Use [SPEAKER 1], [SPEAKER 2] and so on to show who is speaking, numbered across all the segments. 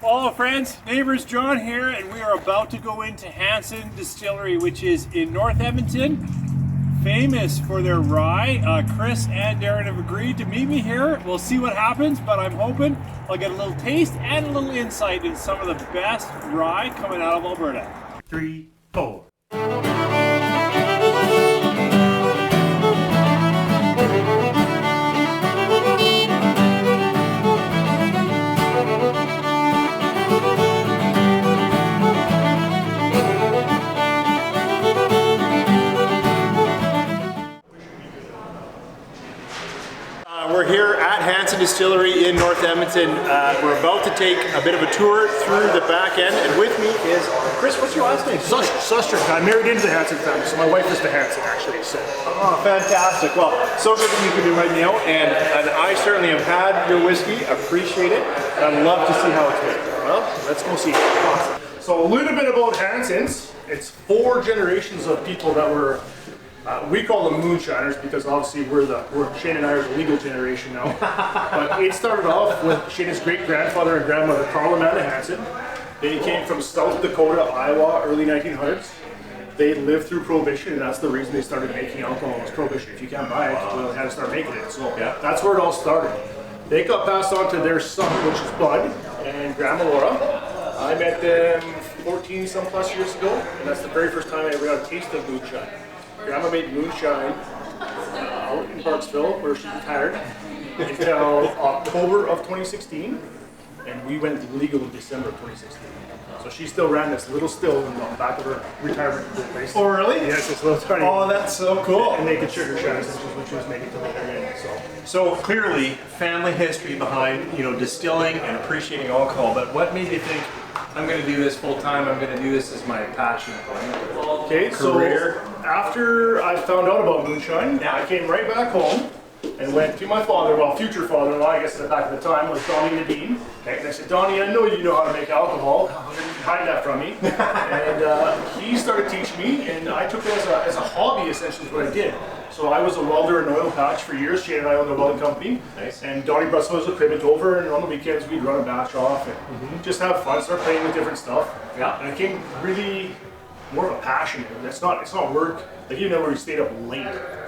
[SPEAKER 1] Hello friends, neighbors, John here, and we are about to go into Hansen Distillery, which is in North Edmonton, famous for their rye. Kris and Darren have agreed to meet me here. We'll see what happens, but I'm hoping I'll get a little taste and a little insight into some of the best rye coming out of Alberta.
[SPEAKER 2] 3, 4.
[SPEAKER 1] We're here at Hansen Distillery in North Edmonton. We're about to take a bit of a tour through the back end, and with me is Kris. What's your last name?
[SPEAKER 2] Sustrick. I married into the Hansen family, so my wife is the Hansen actually. So.
[SPEAKER 1] Oh, fantastic. Well, so good that you can do my meal, and I certainly have had your whiskey, appreciate it, and I'd love to see how it's made.
[SPEAKER 2] Well, let's go see. Awesome. So a little bit about Hansen's. It's 4 generations of people that were, we call them moonshiners because obviously Shane and I are the legal generation now. But it started off with Shane's great-grandfather and grandmother, Carl and Amanda Hansen. They came from South Dakota, Iowa, early 1900s. They lived through Prohibition, and that's the reason they started making alcohol was Prohibition. If you can't buy it, well, they had to start making it. So yeah, that's where it all started. They got passed on to their son, which is Bud, and Grandma Laura. I met them 14 some plus years ago, and that's the very first time I ever got a taste of moonshine. Grandma made moonshine out in Parksville, where she retired, until October of 2016, and we went legal in December of 2016. So she still ran this little still in the back of her retirement place.
[SPEAKER 1] Oh, really?
[SPEAKER 2] Yes, this little tiny.
[SPEAKER 1] Oh, that's so cool.
[SPEAKER 2] And making sugar shines, which was making to later in.
[SPEAKER 3] So clearly, family history behind distilling and appreciating alcohol. But what made you think I'm going to do this full time? I'm going to do this as my passion.
[SPEAKER 2] Okay,
[SPEAKER 3] Career.
[SPEAKER 2] So after I found out about moonshine, I came right back home and went to my father, well, future father-in-law, I guess at the back of the time, was Donnie Nadine. Okay. And I said, Donnie, I know you know how to make alcohol. Hide that from me. And he started teaching me, and I took it as a hobby, essentially, is what I did. So I was a welder in oil patch for years. Shane and I owned a welding company.
[SPEAKER 3] Nice.
[SPEAKER 2] And Donnie brought some of his equipment over, and on the weekends we'd run a batch off and just have fun, start playing with different stuff.
[SPEAKER 3] Yeah.
[SPEAKER 2] And it became really more of a passion. It's not work. Like even though we stayed up late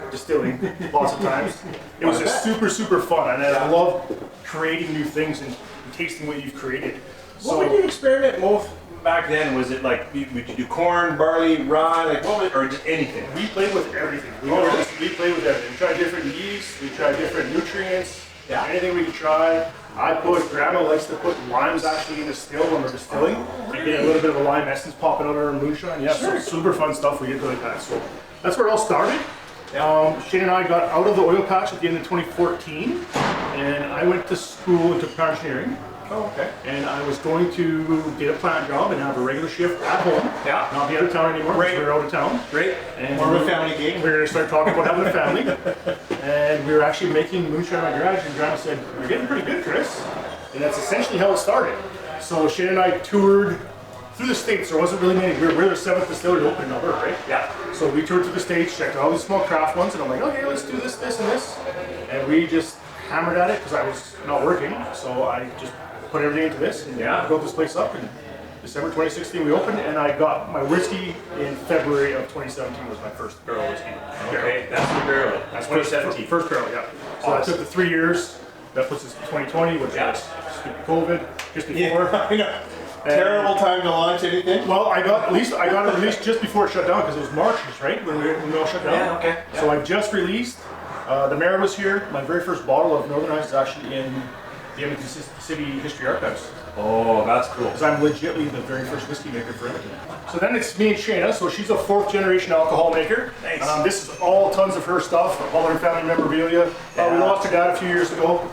[SPEAKER 2] distilling lots of times, it was just super fun, and I love creating new things and tasting what you've created.
[SPEAKER 3] So what would you experiment most back then? Was it like, would you do corn, barley, rye, like what was, or just anything?
[SPEAKER 2] We played with everything. We played with everything. We tried different yeasts, we tried different nutrients, anything we could try. Grandma likes to put limes actually in the still when we're distilling. To get a little bit of a lime essence popping out of our moonshine. Yeah, so super fun stuff we did really that. So that's where it all started. Shane and I got out of the oil patch at the end of 2014, and I went to school into power engineering.
[SPEAKER 3] Oh, okay.
[SPEAKER 2] And I was going to get a plant job and have a regular shift at home.
[SPEAKER 3] Yeah.
[SPEAKER 2] Not be out of town anymore.
[SPEAKER 3] Great.
[SPEAKER 2] We were out of town.
[SPEAKER 3] Great.
[SPEAKER 2] And
[SPEAKER 3] more of a family gig.
[SPEAKER 2] We were going to start talking about having a family. And we were actually making moonshine in my garage, and Grandma said, "You're getting pretty good, Kris." And that's essentially how it started. So Shane and I toured through the States. There wasn't really many. We're the 7th distillery to open in Alberta, right?
[SPEAKER 3] Yeah.
[SPEAKER 2] So we toured through the States, checked out all these small craft ones, and I'm like, okay, let's do this, this, and this. And we just hammered at it because I was not working. So I just put everything into this and built this place up. And December 2016 we opened, and I got my whiskey in February of 2017 was my first barrel whiskey.
[SPEAKER 3] Okay, that's the barrel. That's 2017.
[SPEAKER 2] First barrel, yeah. So I took the 3 years. That puts us in 2020, which was stupid COVID, just before.
[SPEAKER 1] Yeah, I know. Terrible time to launch anything.
[SPEAKER 2] Well, I got it released just before it shut down because it was March, right, when we all shut down.
[SPEAKER 3] Yeah, okay. Yeah.
[SPEAKER 2] So I just released. The mayor was here. My very first bottle of Northern Ice is actually in the Edmonton City History Archives.
[SPEAKER 3] Oh, that's cool.
[SPEAKER 2] Because I'm legitimately the very first whiskey maker for Edmonton. So then it's me and Shayna. So she's a 4th generation alcohol maker.
[SPEAKER 3] Nice.
[SPEAKER 2] This is all tons of her stuff, all her family memorabilia. We lost her dad a few years ago.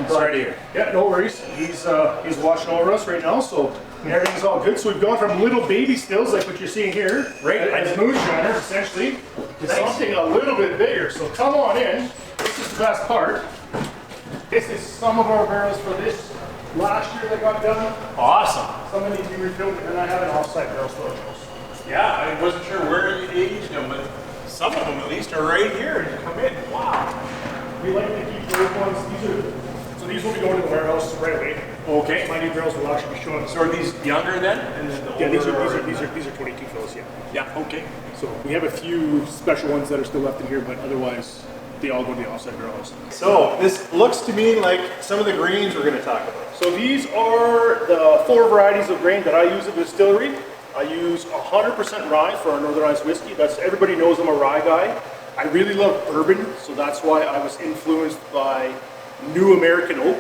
[SPEAKER 3] Sorry to hear.
[SPEAKER 2] Yeah, no worries. He's watching over us right now, so everything's all good. So we've gone from little baby stills, like what you're seeing here,
[SPEAKER 3] right,
[SPEAKER 2] as moonshiners, essentially, to something a little bit bigger. So come on in. This is the best part. This is some of our barrels for this last year that got done.
[SPEAKER 3] Awesome.
[SPEAKER 2] Some of these we refilled, and I have an off-site barrel storage.
[SPEAKER 3] Yeah, I wasn't sure where you aged them, but some of them at least are right here. You come in. Wow.
[SPEAKER 2] We like to keep those ones. So these will be going to the warehouse right away.
[SPEAKER 1] Okay.
[SPEAKER 2] My new barrels will actually be showing.
[SPEAKER 3] So are these younger then? And then the
[SPEAKER 2] Yeah, these
[SPEAKER 3] older
[SPEAKER 2] are 22 fills. Yeah.
[SPEAKER 3] Yeah. Okay.
[SPEAKER 2] So we have a few special ones that are still left in here, but otherwise they all go to the offset barrels.
[SPEAKER 3] So this looks to me like some of the grains we're going to talk about.
[SPEAKER 2] So these are the 4 varieties of grain that I use at the distillery. I use 100% rye for our Northern Ice whiskey. That's, everybody knows I'm a rye guy. I really love bourbon, so that's why I was influenced by New American Oak,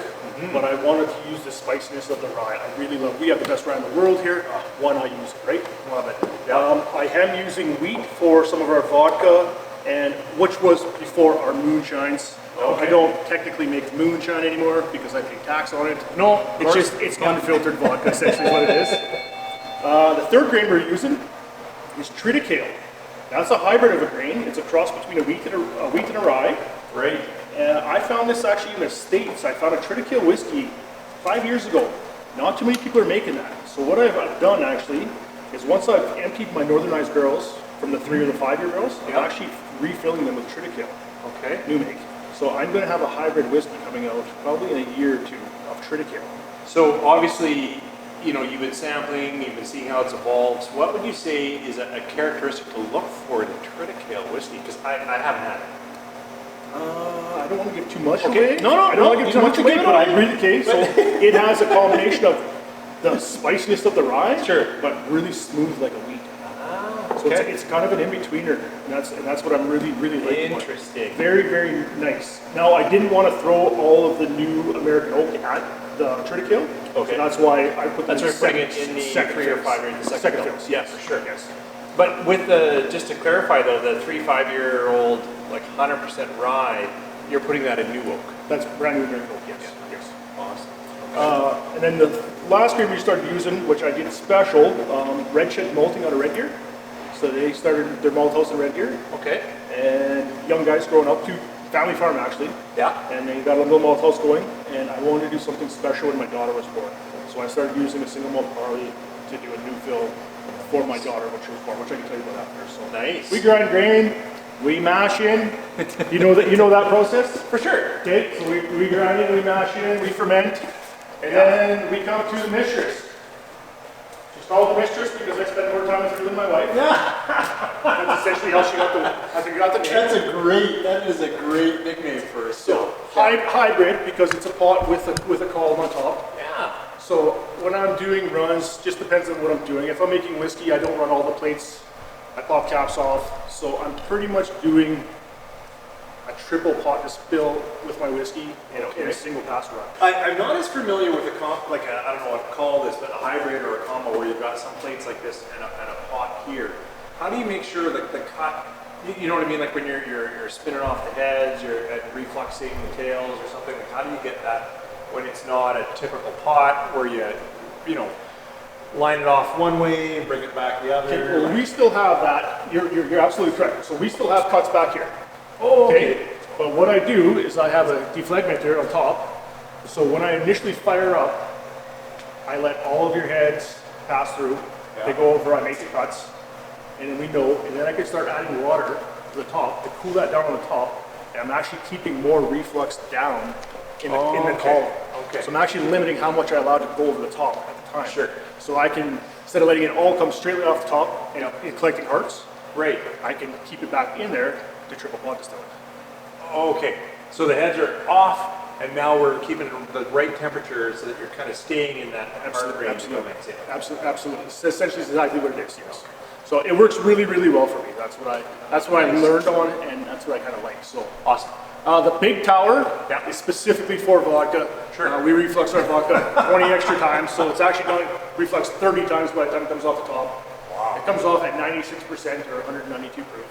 [SPEAKER 2] but I wanted to use the spiciness of the rye. I really love, we have the best rye in the world here. Why not use it, right?
[SPEAKER 3] Love it.
[SPEAKER 2] I am using wheat for some of our vodka, and which was before our moonshines.
[SPEAKER 3] Okay.
[SPEAKER 2] I don't technically make moonshine anymore because I pay tax on it.
[SPEAKER 3] No,
[SPEAKER 2] It's unfiltered vodka, essentially is what it is. The third grain we're using is triticale. That's a hybrid of a grain. It's a cross between a wheat and a rye.
[SPEAKER 3] Great.
[SPEAKER 2] I found this actually in the States. I found a triticale whiskey 5 years ago. Not too many people are making that. So what I've done actually is once I've emptied my Northern Ice barrels from the 3 or the 5 year barrels, I'm actually refilling them with triticale.
[SPEAKER 3] Okay.
[SPEAKER 2] New make. So I'm going to have a hybrid whiskey coming out probably in a year or two of triticale.
[SPEAKER 3] So obviously, you know, you've been sampling, you've been seeing how it's evolved. So what would you say is a characteristic to look for in a triticale whiskey? Because I haven't had it.
[SPEAKER 2] I don't want to give too much
[SPEAKER 3] Okay.
[SPEAKER 2] away.
[SPEAKER 3] No,
[SPEAKER 2] I don't want to
[SPEAKER 3] you
[SPEAKER 2] give too
[SPEAKER 3] don't
[SPEAKER 2] much
[SPEAKER 3] have to
[SPEAKER 2] away,
[SPEAKER 3] give it
[SPEAKER 2] but I
[SPEAKER 3] away.
[SPEAKER 2] agree the case. So it has a combination of the spiciness of the rye,
[SPEAKER 3] Sure.
[SPEAKER 2] but really smooth like a wheat. So
[SPEAKER 3] Okay.
[SPEAKER 2] it's kind of an in-betweener, and that's what I'm really liking.
[SPEAKER 3] Interesting.
[SPEAKER 2] Very, very nice. Now, I didn't want to throw all of the New American Oak at the triticale.
[SPEAKER 3] Okay.
[SPEAKER 2] So that's why I put
[SPEAKER 3] That's
[SPEAKER 2] them
[SPEAKER 3] why we're putting it in the 3 or 5 year, the second
[SPEAKER 2] fills.
[SPEAKER 3] fills. Yeah, for sure.
[SPEAKER 2] Yes.
[SPEAKER 3] But with the, just to clarify though, the 3-5-year-old, like 100% rye, you're putting that in new oak.
[SPEAKER 2] That's brand new American Oak, yes. Yes.
[SPEAKER 3] Awesome.
[SPEAKER 2] And then the last grain we started using, which I did special, red shed malting out of Red Deer. So they started their malt house in Red Deer,
[SPEAKER 3] Okay.
[SPEAKER 2] and young guys growing up, family farm actually,
[SPEAKER 3] Yeah.
[SPEAKER 2] and they got a little malt house going, and I wanted to do something special when my daughter was born. So I started using a single malt barley to do a new fill for my daughter when she was born, which I can tell you about after. So
[SPEAKER 3] Nice.
[SPEAKER 2] we grind grain, we mash in. You know that process?
[SPEAKER 3] For sure.
[SPEAKER 2] Okay, so we grind in, we mash in, we ferment, and then we come to the mistress. She's called the mistress because I spend more time with her than my wife. That's essentially how she got the name.
[SPEAKER 3] That is a great nickname for a
[SPEAKER 2] So hybrid because it's a pot with a column on top.
[SPEAKER 3] Yeah.
[SPEAKER 2] So when I'm doing runs, just depends on what I'm doing. If I'm making whiskey, I don't run all the plates. I pop caps off. So I'm pretty much doing a triple pot distill with my whiskey in a single pass run.
[SPEAKER 3] I'm not as familiar with I don't know what to call this, but a hybrid or a combo where you've got some plates like this and a pot here. How do you make sure that the cut, you know what I mean? Like when you're spinning off the heads, you're refluxing the tails or something. Like how do you get that when it's not a typical pot where you know, line it off one way and bring it back the other?
[SPEAKER 2] Okay, well, we still have that. You're absolutely correct. So we still have cuts back here.
[SPEAKER 3] Oh,
[SPEAKER 2] Okay. But what I do is I have a deflagmenter on top. So when I initially fire up, I let all of your heads pass through. They go over, I make the cuts, and then we know, and then I can start adding water to the top to cool that down on the top. And I'm actually keeping more reflux down in the column.
[SPEAKER 3] Okay.
[SPEAKER 2] So I'm actually limiting how much I allow to go over the top at the time.
[SPEAKER 3] Sure.
[SPEAKER 2] So I can, instead of letting it all come straightly off the top and collecting hearts,
[SPEAKER 3] Right.
[SPEAKER 2] I can keep it back in there to triple pot distill it.
[SPEAKER 3] Okay. So the heads are off, and now we're keeping it at the right temperature so that you're kind of staying in that hard range.
[SPEAKER 2] Absolutely. Absolutely. It's essentially exactly what it is, yes. So it works really well for me. That's what I learned on, and that's what I kind of like. So
[SPEAKER 3] Awesome.
[SPEAKER 2] the big tower is specifically for vodka.
[SPEAKER 3] Sure.
[SPEAKER 2] We reflux our vodka 20 extra times, so it's actually going to reflux 30 times by the time it comes off the top.
[SPEAKER 3] Wow.
[SPEAKER 2] It comes off at 96% or 192 proof.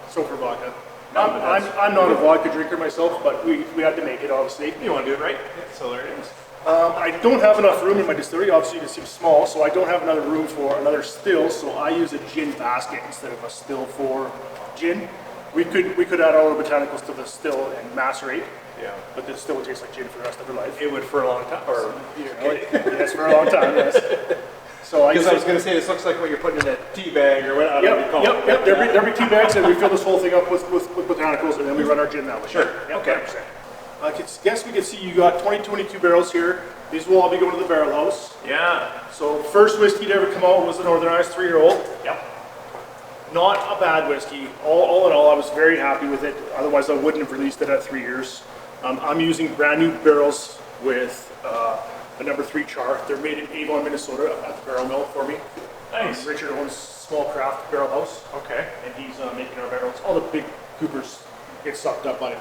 [SPEAKER 2] So for vodka.
[SPEAKER 3] No, but that's-
[SPEAKER 2] I'm not a vodka drinker myself, but we had to make it, obviously.
[SPEAKER 3] You want to do it right? Yeah, so there it is.
[SPEAKER 2] I don't have enough room in my distillery. Obviously, it seems small, so I don't have another room for another still. So I use a gin basket instead of a still for gin. We could add all the botanicals to the still and macerate,
[SPEAKER 3] Yeah.
[SPEAKER 2] but the still would taste like gin for the rest of her life.
[SPEAKER 3] It would for a long time. Or
[SPEAKER 2] Yes, for a long time. Yes. So
[SPEAKER 3] because I was going to say this looks like what you're putting in a tea bag or what I don't know what you call it.
[SPEAKER 2] Yep. There'll be tea bags, and we fill this whole thing up with botanicals, and then we run our gin that way.
[SPEAKER 3] Sure.
[SPEAKER 2] Yep,
[SPEAKER 3] Okay.
[SPEAKER 2] 100%. I guess we can see you got 22 barrels here. These will all be going to the barrel house.
[SPEAKER 3] Yeah.
[SPEAKER 2] So first whiskey to ever come out was the Northern Ice 3-year-old.
[SPEAKER 3] Yep.
[SPEAKER 2] Not a bad whiskey. All in all, I was very happy with it. Otherwise, I wouldn't have released it at 3 years. I'm using brand new barrels with a number 3 char. They're made in Avon, Minnesota at the barrel mill for me.
[SPEAKER 3] Nice.
[SPEAKER 2] Richard owns small craft barrel house.
[SPEAKER 3] Okay.
[SPEAKER 2] And he's making our barrels. All the big coopers get sucked up by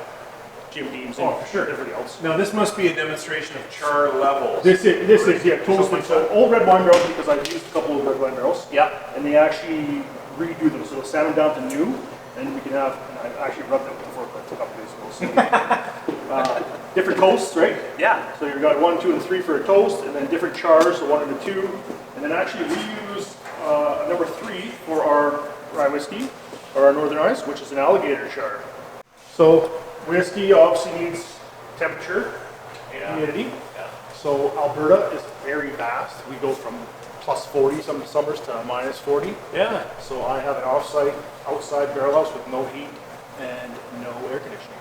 [SPEAKER 2] Jim Beams and everybody else.
[SPEAKER 3] Now this must be a demonstration of char levels.
[SPEAKER 2] This is totally. So old red wine barrels, because I've used a couple of red wine barrels.
[SPEAKER 3] Yeah.
[SPEAKER 2] And they actually redo them, so they'll sand them down to new, and we can have. And I actually rubbed it with the forklift a couple days ago. So, different toasts, right?
[SPEAKER 3] Yeah.
[SPEAKER 2] So you've got 1, 2, and 3 for a toast, and then different chars, so 1 and a 2, and then actually we use a number 3 for our rye whiskey or our Northern Ice, which is an alligator char. So whiskey obviously needs temperature, humidity.
[SPEAKER 3] Yeah.
[SPEAKER 2] So Alberta is very vast. We go from plus 40 some summers to minus 40.
[SPEAKER 3] Yeah.
[SPEAKER 2] So I have an outside barrel house with no heat and no air conditioning.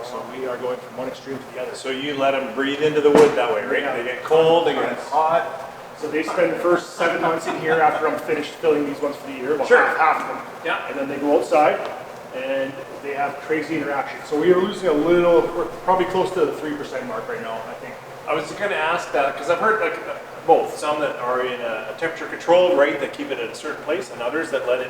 [SPEAKER 2] So we are going from one extreme to the other.
[SPEAKER 3] So you let them breathe into the wood that way, right?
[SPEAKER 2] Yeah.
[SPEAKER 3] They get cold, they get hot.
[SPEAKER 2] So they spend the first 7 months in here after I'm finished filling these ones for the year, about
[SPEAKER 3] Sure.
[SPEAKER 2] half of them.
[SPEAKER 3] Yeah.
[SPEAKER 2] And then they go outside and they have crazy interaction. So we are losing a little, we're probably close to the 3% mark right now, I think.
[SPEAKER 3] I was going to ask that because I've heard like both. Some that are in a temperature controlled, right, that keep it at a certain place, and others that let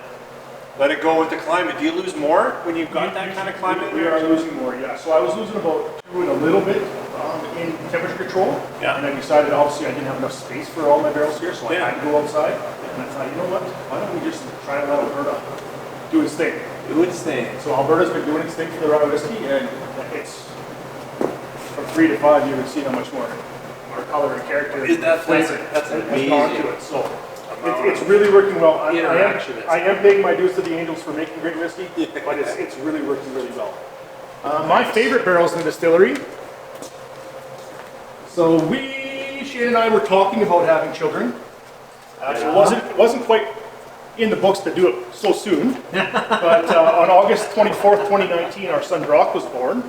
[SPEAKER 3] it go with the climate. Do you lose more when you've got that kind of climate?
[SPEAKER 2] We are losing more, yeah. So I was losing about 2 and a little bit in temperature control.
[SPEAKER 3] Yeah.
[SPEAKER 2] And I decided, obviously, I didn't have enough space for all my barrels here, so I had to go outside. And I thought, you know what? Why don't we just try and let Alberta do its thing?
[SPEAKER 3] Do its thing.
[SPEAKER 2] So Alberta's been doing its thing for the rye whiskey, and it's from 3 to 5. You would see how much more color and character.
[SPEAKER 3] Is that flavor? That's
[SPEAKER 2] has
[SPEAKER 3] amazing.
[SPEAKER 2] gone to it. So it's really working well. I am paying my dues to the Angels for making great whiskey, but it's really working really well. My favorite barrels in the distillery. So Shane and I were talking about having children. It wasn't quite in the books to do it so soon, but on August 24th, 2019, our son Brock was born,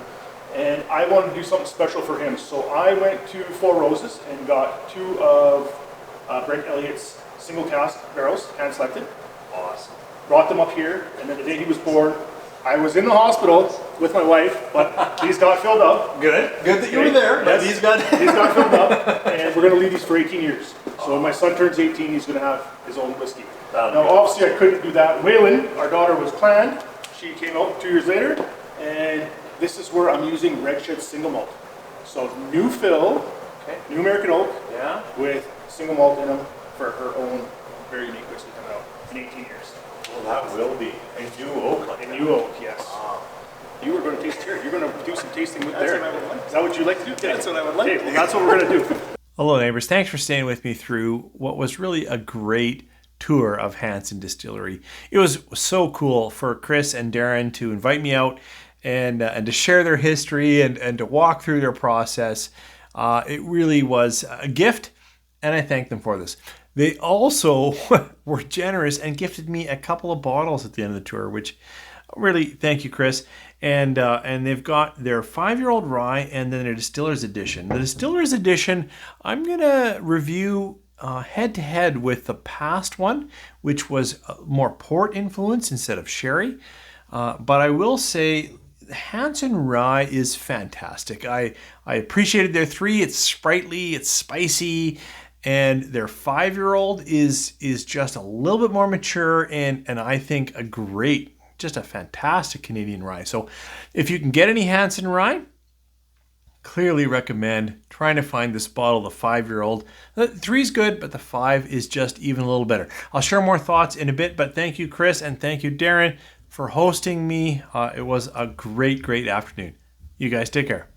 [SPEAKER 2] and I wanted to do something special for him. So I went to Four Roses and got 2 of Brent Elliott's single cask barrels, hand selected.
[SPEAKER 3] Awesome.
[SPEAKER 2] Brought them up here, and then the day he was born, I was in the hospital with my wife, but these got filled up.
[SPEAKER 3] Good that you were there.
[SPEAKER 2] Yes.
[SPEAKER 3] These got
[SPEAKER 2] filled up, and we're going to leave these for 18 years. So when my son turns 18, he's going to have his own whiskey. Now, obviously, I couldn't do that. Waylon, our daughter, was planned. She came out 2 years later, and this is where I'm using Red Shed single malt. So new fill, new American oak, with single malt in them for her own very unique whiskey coming out in 18 years.
[SPEAKER 3] Well, that will be a new oak.
[SPEAKER 2] A new oak, yes. You were going to taste here. You're going to do some tasting with there.
[SPEAKER 3] What I would like.
[SPEAKER 2] Is that what you'd like to do?
[SPEAKER 3] That's what I would like.
[SPEAKER 2] Okay, well, that's what we're going to do.
[SPEAKER 1] Hello, neighbors. Thanks for staying with me through what was really a great tour of Hansen Distillery. It was so cool for Kris and Darren to invite me out and to share their history and to walk through their process. It really was a gift, and I thank them for this. They also were generous and gifted me a couple of bottles at the end of the tour, which really thank you, Kris. And they've got their 5-year-old rye and then their Distiller's Edition. The Distiller's Edition, I'm going to review head-to-head with the past one, which was more port influence instead of sherry. But I will say Hansen Rye is fantastic. I appreciated their 3. It's sprightly, it's spicy, and their 5-year-old is just a little bit more mature and I think just a fantastic Canadian rye. So if you can get any Hansen Rye, clearly recommend trying to find this bottle, the 5-year-old. The 3's good, but the 5 is just even a little better. I'll share more thoughts in a bit, but thank you, Kris, and thank you, Darren, for hosting me. It was a great afternoon. You guys take care.